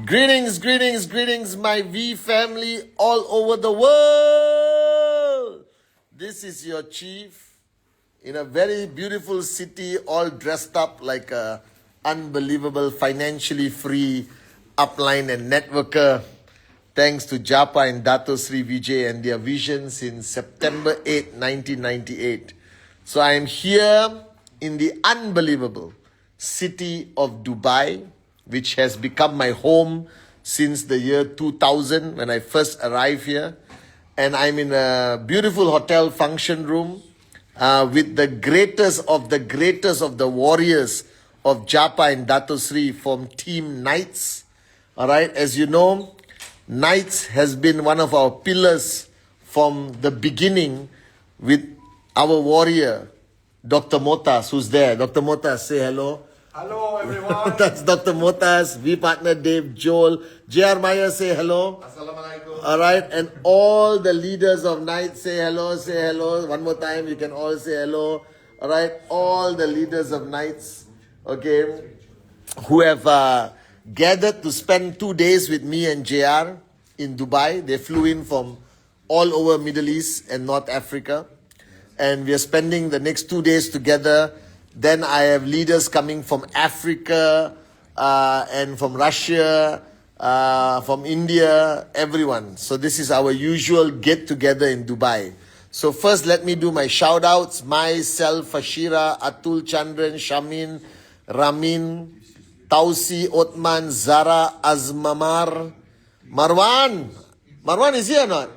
Greetings, greetings, greetings, my V family all over the world. This is your chief in a very beautiful city, all dressed up like a unbelievable, financially free upline and networker. Thanks to Japa and Dato Sri Vijay and their vision since September 8, 1998. So I am here in the unbelievable city of Dubai, which has become my home since the year 2000 when I first arrived here. And I'm in a beautiful hotel function room with the greatest of the warriors of Japa and Dato Sri from Team Knights. All right, as you know, Knights has been one of our pillars from the beginning with our warrior, Dr. Motas, who's there. Dr. Motas, say hello. Hello everyone. That's Dr. Motas, V partner Dave, Joel, JR Maya, say hello. Assalamualaikum. All right, and all the leaders of Knights say hello, say hello. One more time, you can all say hello. All right, all the leaders of Knights, okay, who have gathered to spend 2 days with me and JR in Dubai. They flew in from all over Middle East and North Africa. And we are spending the next 2 days together. Then I have leaders coming from Africa and from Russia, from India, everyone. So this is our usual get-together in Dubai. So first let me do my shout-outs. Myself, Fashira, Atul Chandran, Shamin, Ramin, Tausi, Otman, Zara, Azmamar, Marwan. Marwan is here or not?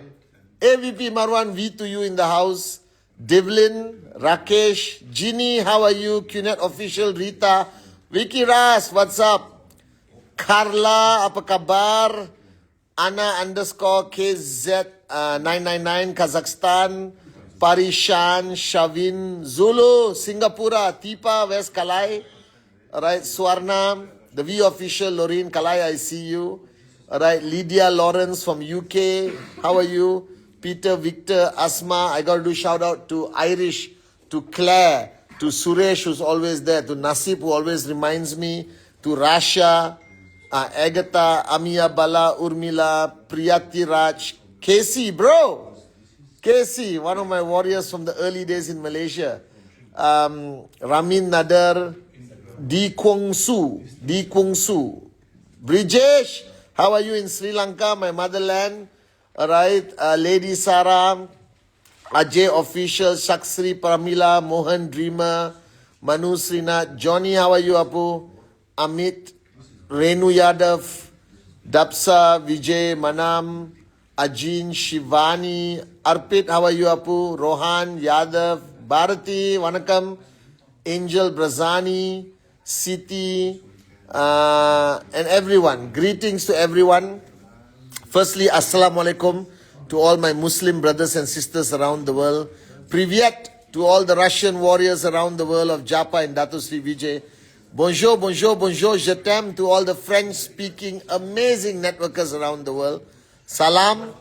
AVP Marwan, V to you in the house. Devlin, Rakesh, Ginny, how are you? QNet official, Rita, Vicky Ras, what's up? Carla, apa kabar? Anna underscore KZ999, Kazakhstan. Parishan, Shavin, Zulu, Singapura, Tipa, where's Kalai? Alright, Swarna, the V official, Lorraine, Kalai, I see you. Alright, Lydia Lawrence from UK, how are you? Peter, Victor, Asma, I got to do shout out to Irish, to Claire, to Suresh who's always there, to Nasib who always reminds me, to Rasha, Agatha, Amia Bala, Urmila, Priyati Raj, Casey, bro! Casey, one of my warriors from the early days in Malaysia. Ramin Nadar, Di Kwong Su, Brijesh, how are you in Sri Lanka, my motherland? Alright, Lady Sarah, Ajay Official, Shaksri Pramila, Mohan Dreamer, Manu Srinath, Johnny, how are you, Apu? Amit, Renu Yadav, Dapsa, Vijay, Manam, Ajin, Shivani, Arpit, how are you, Apu? Rohan, Yadav, Bharati, Vanakam, Angel Brazani, Siti, and everyone. Greetings to everyone. Firstly, Assalamu alaikum to all my Muslim brothers and sisters around the world. Privyet to all the Russian warriors around the world of Japa and Dato Sri Vijay. Bonjour, bonjour, bonjour, je t'aime to all the French-speaking amazing networkers around the world. Salam,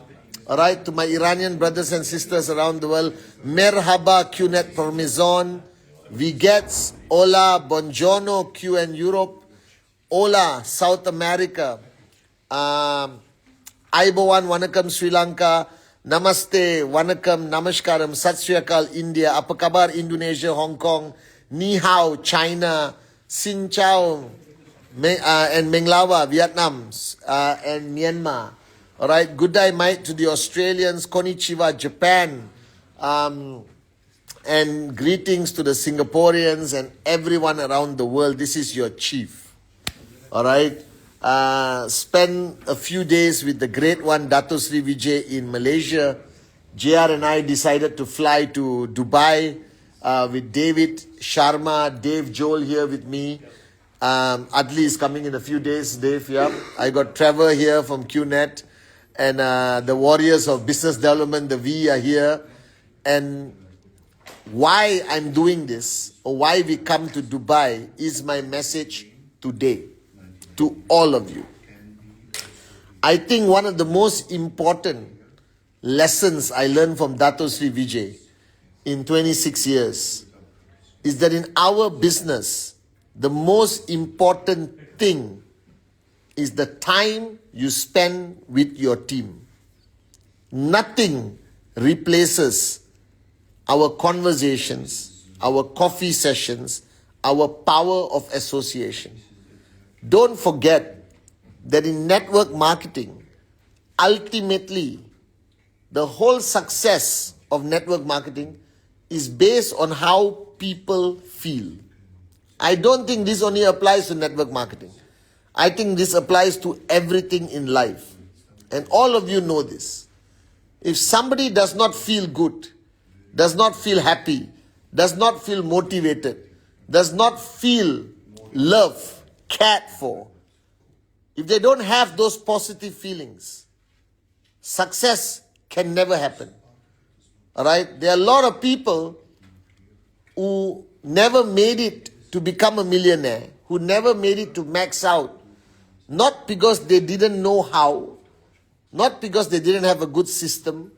alright, to my Iranian brothers and sisters around the world. Merhaba, QNet Parmesan. Vigets, hola, buongiorno, QN Europe. Hola, South America. Aibowan, Wanakam, Sri Lanka. Namaste, Wanakam, Namaskaram, Sat Sri Akal, India. Apa kabar, Indonesia, Hong Kong. Ni hao, China. Xin chao, and Menglawa, Vietnam, and Myanmar. Alright, good day, mate, to the Australians. Konnichiwa, Japan. And greetings to the Singaporeans and everyone around the world. This is your chief. Alright. Spend a few days with the great one, Dato Sri Vijay in Malaysia. JR and I decided to fly to Dubai with David Sharma, Dave Joel here with me. Adli is coming in a few days, Dave, yeah. I got Trevor here from QNet. And the warriors of business development, the V are here. And why I'm doing this, or why we come to Dubai, is my message today to all of you. I think one of the most important lessons I learned from Dato Sri Vijay in 26 years is that in our business, the most important thing is the time you spend with your team. Nothing replaces our conversations, our coffee sessions, our power of association. Don't forget that in network marketing, ultimately, the whole success of network marketing is based on how people feel. I don't think this only applies to network marketing. I think this applies to everything in life. And all of you know this. If somebody does not feel good, does not feel happy, does not feel motivated, does not feel loved, cared for, if they don't have those positive feelings, success can never happen. Alright? There are a lot of people who never made it to become a millionaire, who never made it to max out, not because they didn't know how, not because they didn't have a good system,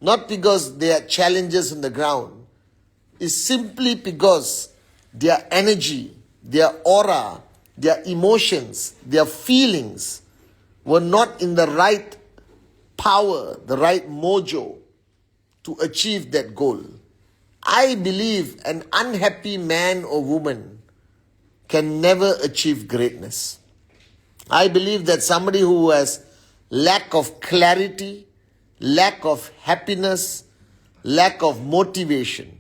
not because they had challenges on the ground. It's simply because their energy, their aura, their emotions, their feelings were not in the right power, the right mojo to achieve that goal. I believe an unhappy man or woman can never achieve greatness. I believe that somebody who has lack of clarity, lack of happiness, lack of motivation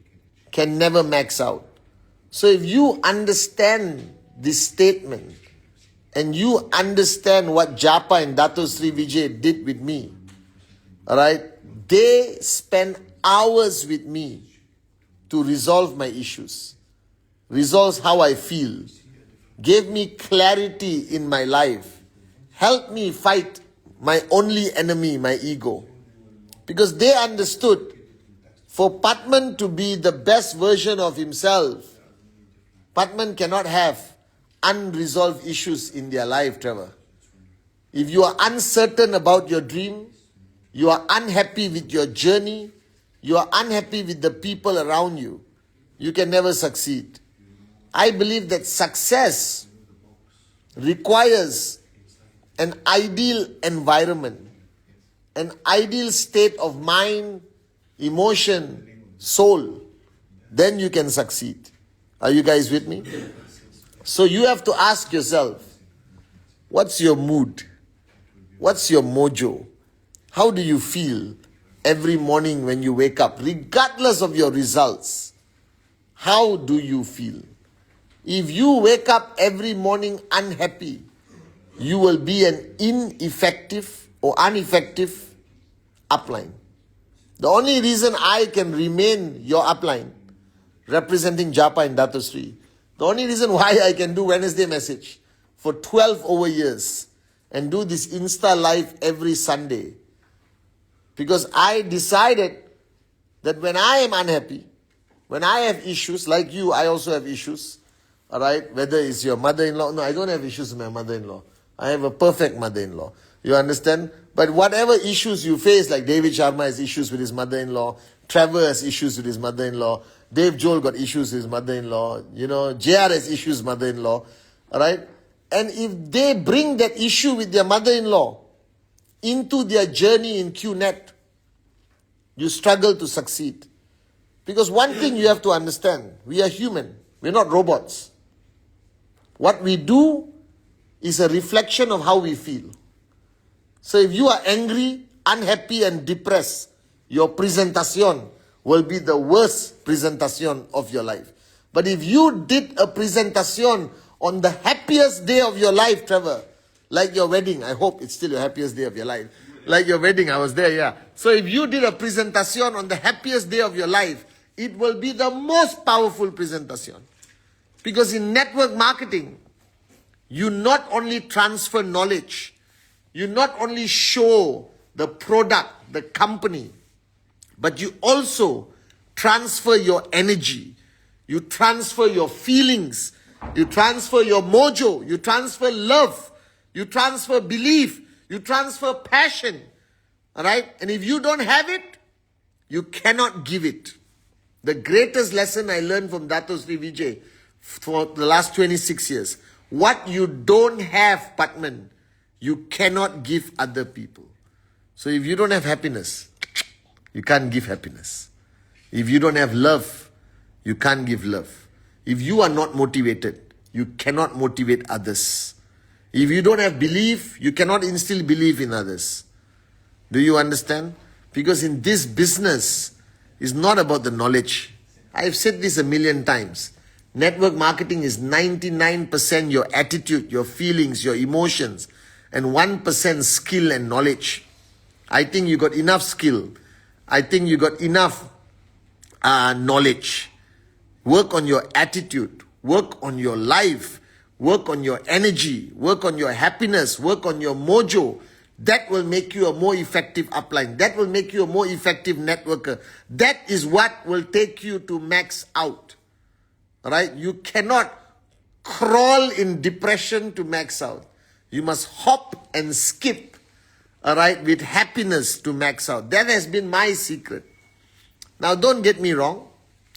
can never max out. So if you understand this statement and you understand what Japa and Dato Sri Vijay did with me, alright, they spent hours with me to resolve my issues, resolve how I feel, gave me clarity in my life, helped me fight my only enemy, my ego. Because they understood, for Patman to be the best version of himself, Patman cannot have unresolved issues in their life, Trevor. If you are uncertain about your dream, you are unhappy with your journey, you are unhappy with the people around you, you can never succeed. I believe that success requires an ideal environment, an ideal state of mind, emotion, soul. Then you can succeed. Are you guys with me? So you have to ask yourself, what's your mood? What's your mojo? How do you feel every morning when you wake up, regardless of your results? How do you feel? If you wake up every morning unhappy, you will be an ineffective or ineffective upline. The only reason I can remain your upline, representing Japa and Dato Sri, the only reason why I can do Wednesday message for 12 over years and do this Insta Live every Sunday, because I decided that when I am unhappy, when I have issues, like you, I also have issues, alright, whether it's your mother-in-law, no, I don't have issues with my mother-in-law. I have a perfect mother-in-law. You understand? But whatever issues you face, like David Sharma has issues with his mother-in-law, Trevor has issues with his mother-in-law, Dave Joel got issues with his mother-in-law, JR has issues with mother-in-law, alright? And if they bring that issue with their mother-in-law into their journey in QNet, you struggle to succeed. Because one thing you have to understand, we are human, we're not robots. What we do is a reflection of how we feel. So if you are angry, unhappy and depressed, your presentación will be the worst presentación of your life. But if you did a presentación on the happiest day of your life, Trevor, like your wedding, I hope it's still your happiest day of your life. Like your wedding, I was there, yeah. So if you did a presentación on the happiest day of your life, it will be the most powerful presentación. Because in network marketing, you not only transfer knowledge, you not only show the product, the company, but you also transfer your energy, you transfer your feelings, you transfer your mojo, you transfer love, you transfer belief, you transfer passion. Alright? And if you don't have it, you cannot give it. The greatest lesson I learned from Dato Sri Vijay for the last 26 years. What you don't have, Patman, you cannot give other people. So if you don't have happiness, you can't give happiness. If you don't have love, you can't give love. If you are not motivated, you cannot motivate others. If you don't have belief, you cannot instill belief in others. Do you understand? Because in this business, it's not about the knowledge. I've said this a million times. Network marketing is 99% your attitude, your feelings, your emotions, and 1% skill and knowledge. I think you got enough skill. I think you got enough knowledge. Work on your attitude. Work on your life. Work on your energy. Work on your happiness. Work on your mojo. That will make you a more effective upline. That will make you a more effective networker. That is what will take you to max out. Right? You cannot crawl in depression to max out. You must hop and skip, all right, with happiness to max out. That has been my secret. Now, don't get me wrong.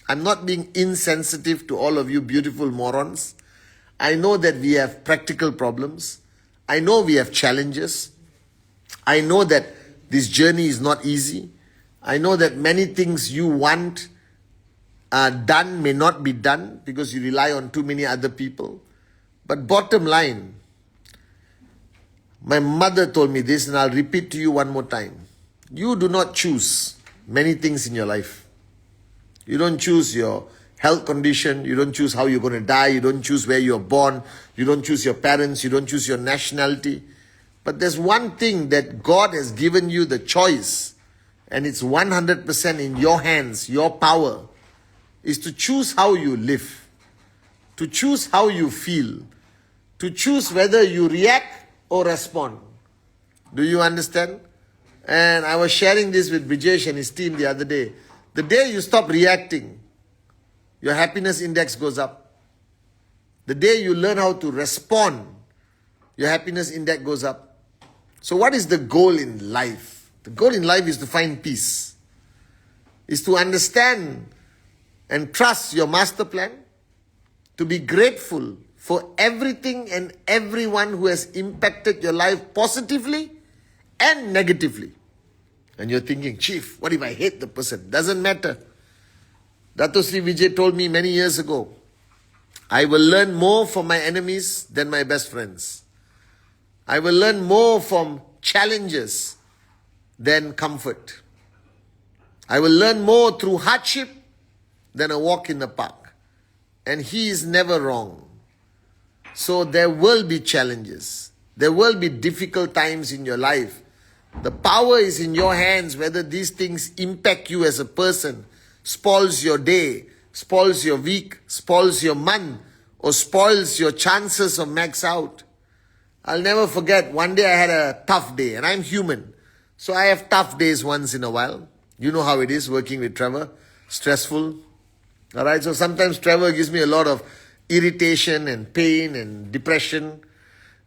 I'm not being insensitive to all of you beautiful morons. I know that we have practical problems. I know we have challenges. I know that this journey is not easy. I know that many things you want done may not be done because you rely on too many other people. But bottom line, my mother told me this, and I'll repeat to you one more time. You do not choose many things in your life. You don't choose your health condition. You don't choose how you're going to die. You don't choose where you're born. You don't choose your parents. You don't choose your nationality. But there's one thing that God has given you the choice, and it's 100% in your hands, your power, is to choose how you live, to choose how you feel, to choose whether you react or respond. Do you understand? And I was sharing this with Brijesh and his team the other day. The day you stop reacting, your happiness index goes up. The day you learn how to respond, your happiness index goes up. So what is the goal in life? The goal in life is to find peace. Is to understand and trust your master plan. To be grateful for everything and everyone who has impacted your life positively and negatively. And you're thinking, Chief, what if I hate the person? Doesn't matter. Dato Sri Vijay told me many years ago, I will learn more from my enemies than my best friends. I will learn more from challenges than comfort. I will learn more through hardship than a walk in the park. And he is never wrong. So there will be challenges. There will be difficult times in your life. The power is in your hands whether these things impact you as a person, spoils your day, spoils your week, spoils your month, or spoils your chances of max out. I'll never forget, one day I had a tough day, and I'm human. So I have tough days once in a while. You know how it is working with Trevor. Stressful. Alright, so sometimes Trevor gives me a lot of irritation and pain and depression.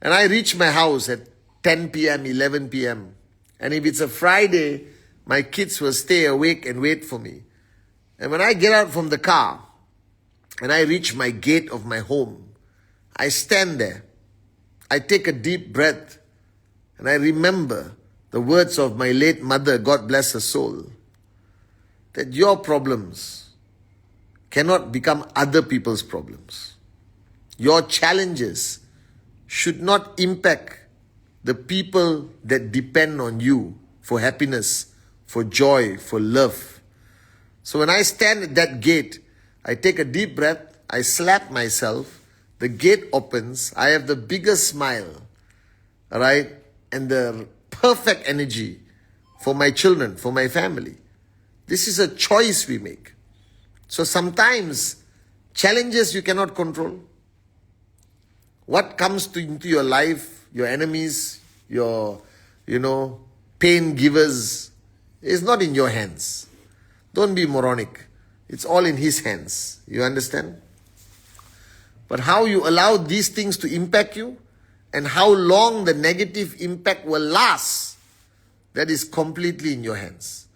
And I reach my house at 10 p.m., 11 p.m. And if it's a Friday, my kids will stay awake and wait for me. And when I get out from the car and I reach my gate of my home, I stand there. I take a deep breath and I remember the words of my late mother, God bless her soul, that your problems cannot become other people's problems. Your challenges should not impact the people that depend on you for happiness, for joy, for love. So when I stand at that gate, I take a deep breath, I slap myself, the gate opens, I have the biggest smile, all right, and the perfect energy for my children, for my family. This is a choice we make. So sometimes challenges you cannot control. What comes into your life, your enemies, your, pain givers, is not in your hands. Don't be moronic. It's all in his hands. You understand? But how you allow these things to impact you and how long the negative impact will last, that is completely in your hands.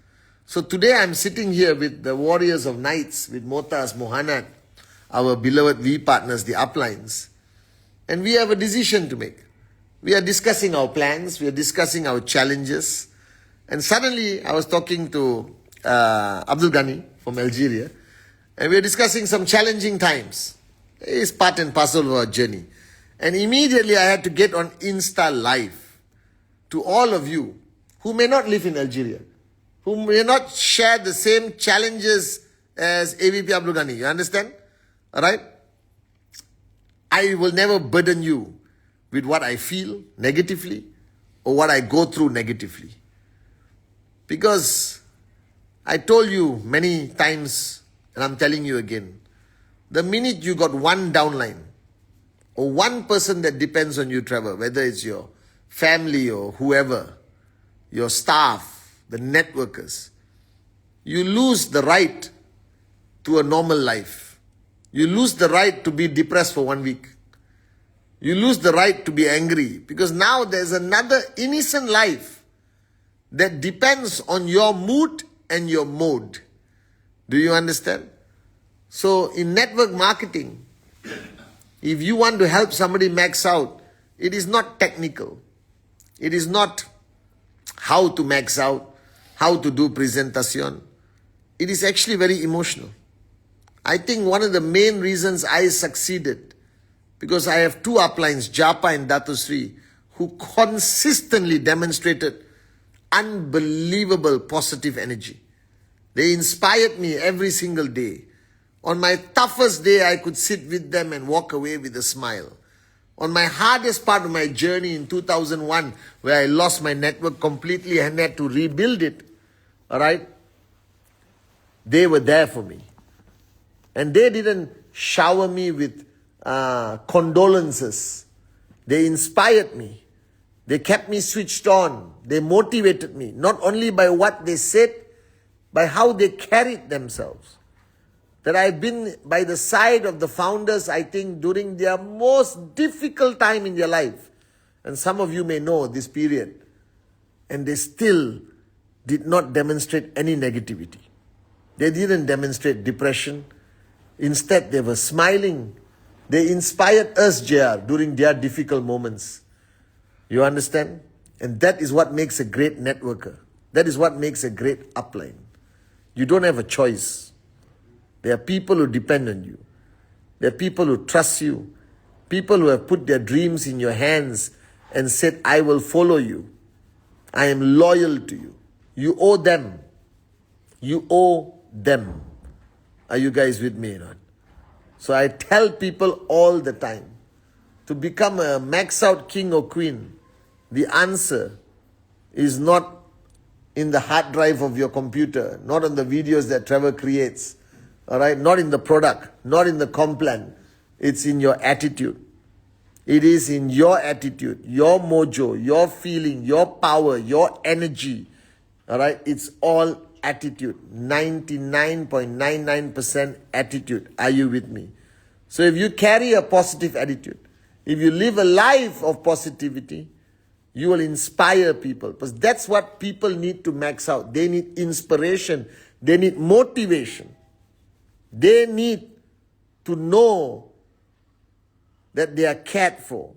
So today I'm sitting here with the Warriors of Nights, with Motas, Mohanat, our beloved V partners, the uplines. And we have a decision to make. We are discussing our plans, we are discussing our challenges. And suddenly I was talking to Abdul Ghani from Algeria, and we were discussing some challenging times. It's part and parcel of our journey. And immediately I had to get on Insta Live to all of you who may not live in Algeria, who may not share the same challenges as AVP Abdul Ghani. You understand? Alright? I will never burden you with what I feel negatively or what I go through negatively. Because I told you many times, and I'm telling you again, the minute you got one downline or one person that depends on you, Trevor, whether it's your family or whoever, your staff, the networkers, you lose the right to a normal life. You lose the right to be depressed for 1 week. You lose the right to be angry because now there's another innocent life that depends on your mood and your mode. Do you understand? So in network marketing, if you want to help somebody max out, it is not technical. It is not how to max out, how to do presentation. It is actually very emotional. I think one of the main reasons I succeeded, because I have two uplines, Japa and Dato Sri, who consistently demonstrated unbelievable positive energy. They inspired me every single day. On my toughest day, I could sit with them and walk away with a smile. On my hardest part of my journey in 2001, where I lost my network completely and had to rebuild it, alright, they were there for me. And they didn't shower me with condolences. They inspired me. They kept me switched on. They motivated me, not only by what they said, by how they carried themselves. That I've been by the side of the founders, I think, during their most difficult time in their life. And some of you may know this period. And they still did not demonstrate any negativity. They didn't demonstrate depression. Instead, they were smiling. They inspired us, JR, during their difficult moments. You understand? And that is what makes a great networker. That is what makes a great upline. You don't have a choice. There are people who depend on you. There are people who trust you. People who have put their dreams in your hands and said, I will follow you. I am loyal to you. You owe them. You owe them. Are you guys with me or not? So I tell people all the time, to become a max out king or queen, the answer is not in the hard drive of your computer, not on the videos that Trevor creates, all right, not in the product, not in the comp plan. It's in your attitude. It is in your attitude, your mojo, your feeling, your power, your energy. All right, it's all attitude. 99.99% attitude. Are you with me? So if you carry a positive attitude, if you live a life of positivity, you will inspire people. Because that's what people need to max out. They need inspiration. They need motivation. They need to know that they are cared for,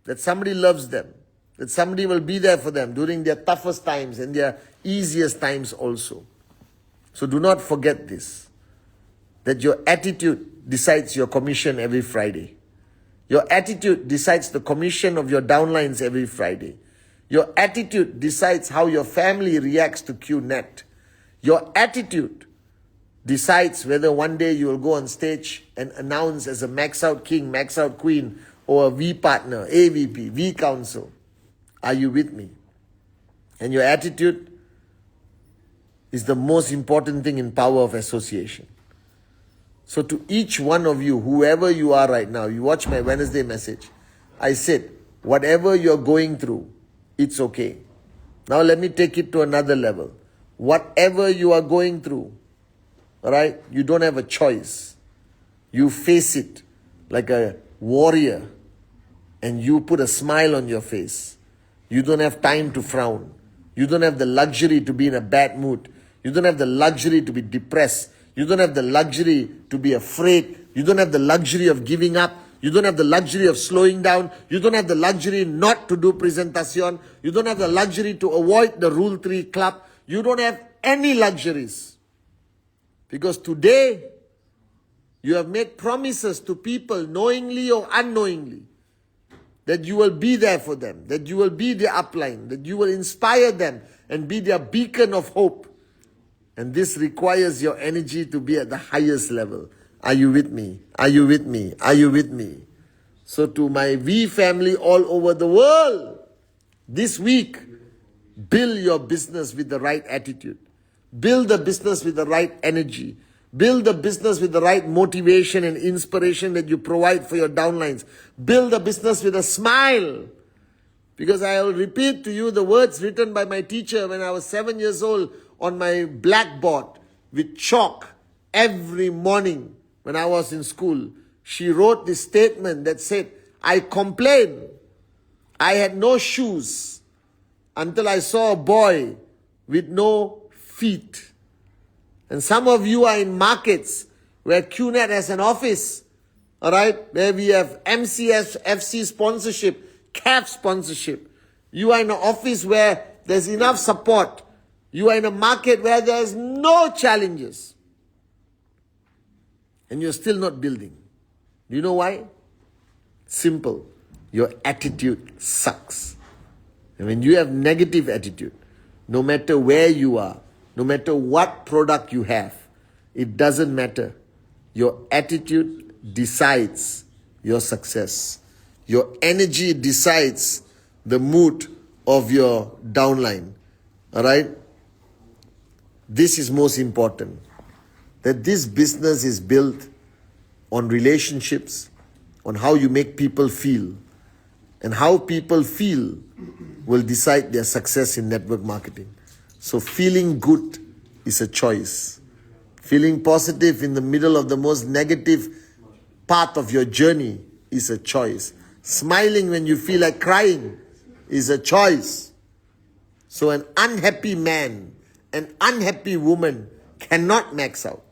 that somebody loves them, that somebody will be there for them during their toughest times and their easiest times also. So do not forget this, that your attitude decides your commission every Friday. Your attitude decides the commission of your downlines every Friday. Your attitude decides how your family reacts to QNet. Your attitude decides whether one day you will go on stage and announce as a max out king, max out queen, or a V partner, AVP, V council. Are you with me? And your attitude is the most important thing in power of association. So to each one of you, whoever you are right now, you watch my Wednesday message. I said, whatever you're going through, it's okay. Now let me take it to another level. Whatever you are going through, all right, you don't have a choice. You face it like a warrior and you put a smile on your face. You don't have time to frown. You don't have the luxury to be in a bad mood. You don't have the luxury to be depressed. You don't have the luxury to be afraid. You don't have the luxury of giving up. You don't have the luxury of slowing down. You don't have the luxury not to do presentation. You don't have the luxury to avoid the Rule 3 club. You don't have any luxuries. Because today, you have made promises to people, knowingly or unknowingly, that you will be there for them, that you will be their upline, that you will inspire them and be their beacon of hope. And this requires your energy to be at the highest level. Are you with me? Are you with me? Are you with me? So to my V family all over the world, this week, build your business with the right attitude. Build the business with the right energy. Build the business with the right motivation and inspiration that you provide for your downlines. Build the business with a smile. Because I will repeat to you the words written by my teacher when I was 7 years old on my blackboard with chalk every morning when I was in school. She wrote this statement that said, I complained. I had no shoes until I saw a boy with no feet. And some of you are in markets where QNet has an office, all right, where we have MCS, FC sponsorship, CAF sponsorship. You are in an office where there's enough support. You are in a market where there's no challenges. And you're still not building. Do you know why? Simple. Your attitude sucks. And when you have negative attitude, no matter where you are, no matter what product you have, it doesn't matter. Your attitude decides your success. Your energy decides the mood of your downline. All right? This is most important. That this business is built on relationships, on how you make people feel. And how people feel will decide their success in network marketing. So feeling good is a choice. Feeling positive in the middle of the most negative part of your journey is a choice. Smiling when you feel like crying is a choice. So an unhappy man, an unhappy woman cannot max out,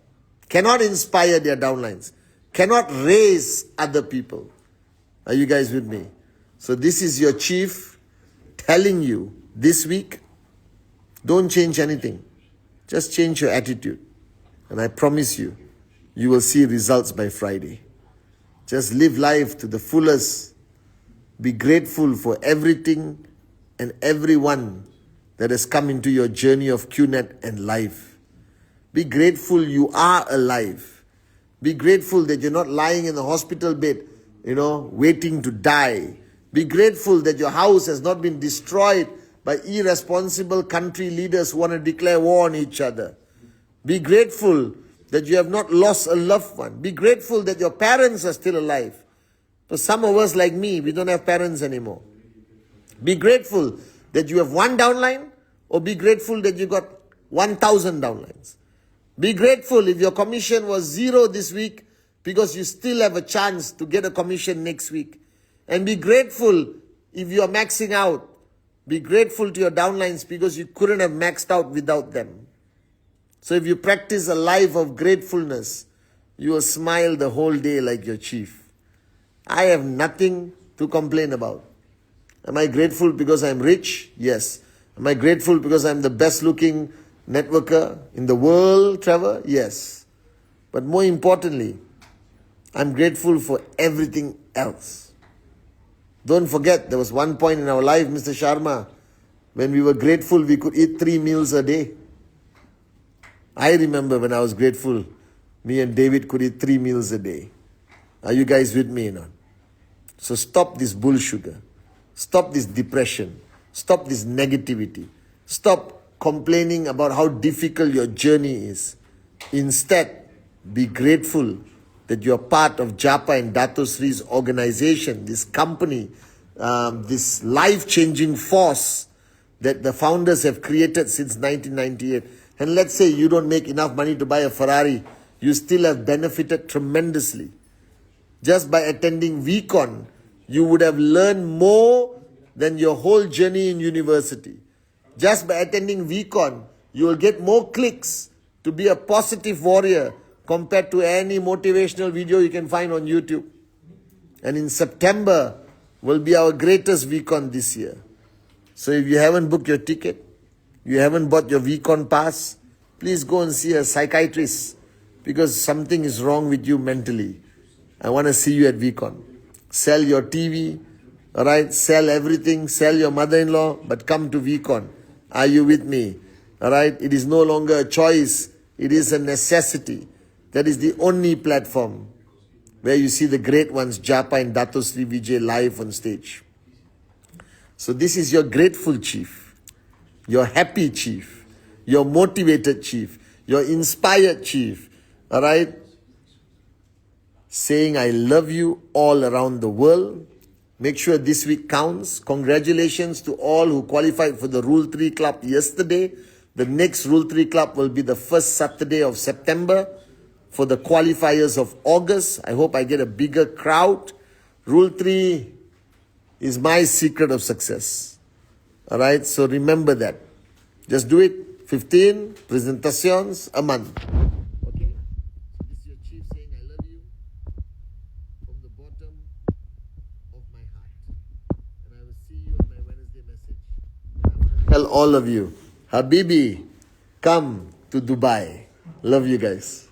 cannot inspire their downlines, cannot raise other people. Are you guys with me? So this is your chief telling you this week, don't change anything. Just change your attitude. And I promise you, you will see results by Friday. Just live life to the fullest. Be grateful for everything and everyone that has come into your journey of QNet and life. Be grateful you are alive. Be grateful that you're not lying in the hospital bed, waiting to die. Be grateful that your house has not been destroyed by irresponsible country leaders who want to declare war on each other. Be grateful that you have not lost a loved one. Be grateful that your parents are still alive. For some of us like me, we don't have parents anymore. Be grateful that you have one downline, or be grateful that you got 1,000 downlines. Be grateful if your commission was 0 this week because you still have a chance to get a commission next week. And be grateful if you are maxing out. Be grateful to your downlines because you couldn't have maxed out without them. So if you practice a life of gratefulness, you will smile the whole day like your chief. I have nothing to complain about. Am I grateful because I'm rich? Yes. Am I grateful because I'm the best looking networker in the world, Trevor? Yes. But more importantly, I'm grateful for everything else. Don't forget, there was one point in our life, Mr. Sharma, when we were grateful we could eat 3 meals a day. I remember when I was grateful, me and David could eat 3 meals a day. Are you guys with me or not? So stop this bull sugar. Stop this depression. Stop this negativity. Stop complaining about how difficult your journey is. Instead, be grateful that you're part of Japa and Dato Sri's organization, this company, this life-changing force that the founders have created since 1998. And let's say you don't make enough money to buy a Ferrari, you still have benefited tremendously. Just by attending VCON, you would have learned more than your whole journey in university. Just by attending VCON, you will get more clicks to be a positive warrior compared to any motivational video you can find on YouTube. And in September will be our greatest VCON this year. So if you haven't booked your ticket, you haven't bought your VCON pass, please go and see a psychiatrist because something is wrong with you mentally. I want to see you at VCON. Sell your TV, all right? Sell everything, sell your mother-in-law, but come to VCON. Are you with me? All right? It is no longer a choice. It is a necessity. That is the only platform where you see the great ones, Japa and Dato Sri Vijay, live on stage. So this is your grateful chief, your happy chief, your motivated chief, your inspired chief, all right? Saying I love you all around the world. Make sure this week counts. Congratulations to all who qualified for the Rule 3 Club yesterday. The next Rule 3 Club will be the first Saturday of September. For the qualifiers of August, I hope I get a bigger crowd. Rule 3 is my secret of success. All right, so remember that. Just do it. 15 presentations a month. Okay? So this is your chief saying I love you from the bottom of my heart. And I will see you on my Wednesday message. And I want to tell all of you, Habibi, come to Dubai. Love you guys.